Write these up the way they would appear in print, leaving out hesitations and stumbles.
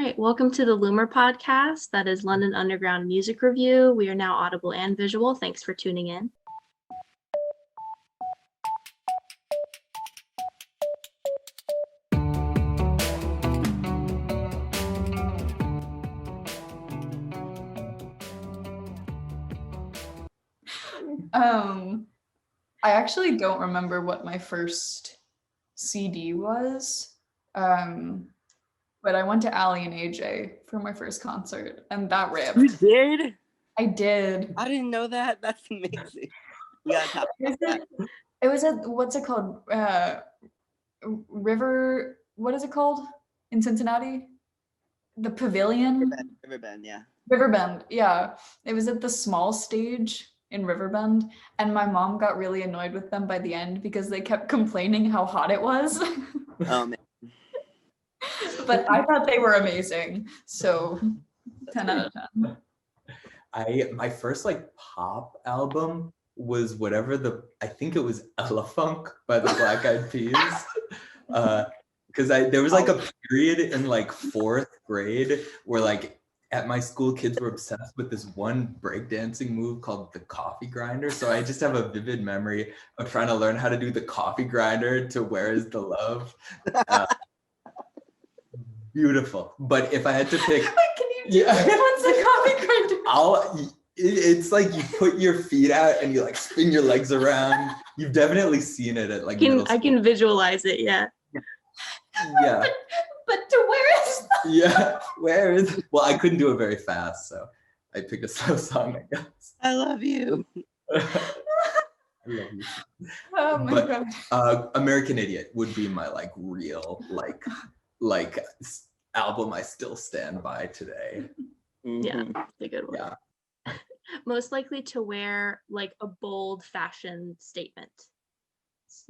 right, welcome to the LUMR Podcast. That is London Underground Music Review. We are now audible and visual. Thanks for tuning in. I actually don't remember what my first CD was, but I went to Allie and AJ for my first concert, and that ripped. You did? I did. I didn't know that. That's amazing. You gotta talk about that. It was at, what's it called? River, what is it called in Cincinnati? The Pavilion? Riverbend, yeah. Riverbend, yeah. It was at the small stage in Riverbend, and my mom got really annoyed with them by the end because they kept complaining how hot it was. Oh, man. But I thought they were amazing, so 10 out of 10. My first pop album was I think it was Ella Funk by the Black Eyed Peas. Because there was a period in fourth grade where at my school, kids were obsessed with this one breakdancing move called the coffee grinder. So I just have a vivid memory of trying to learn how to do the coffee grinder to Where Is the Love. Beautiful. But if I had to pick... Wait, can you do what's the coffee grinder? It's you put your feet out and you spin your legs around. You've definitely seen it at I can visualize it, yeah. Yeah. But to Where Is the... Yeah, where is... Well, I couldn't do it very fast, so I picked a slow song, I guess. I love you. I love you. Oh my God. American Idiot would be my real album I still stand by today. Yeah, that's a good one. Yeah. Most likely to wear a bold fashion statement.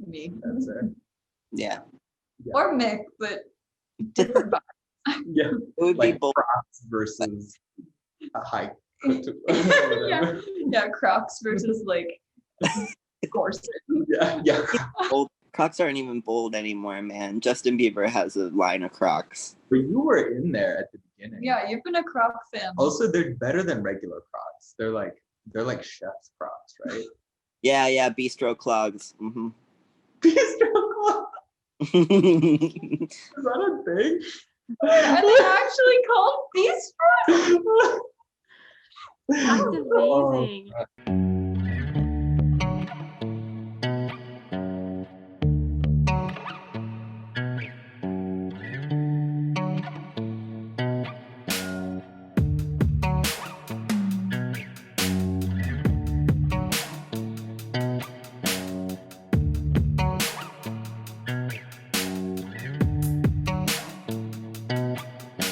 Me. That's it. Yeah. Or Mick, but different vibes. Yeah. It would be bold. Crocs versus a high. Yeah, Crocs versus corset. Yeah. Bold. Crocs aren't even bold anymore, man. Justin Bieber has a line of Crocs. But you were in there at the beginning. Yeah, you've been a Croc fan. Also, they're better than regular Crocs. They're like chef's Crocs, right? Yeah, Bistro Clogs. Mm-hmm. Bistro Clogs. Is that a thing? Are they actually called Bistro? That's amazing.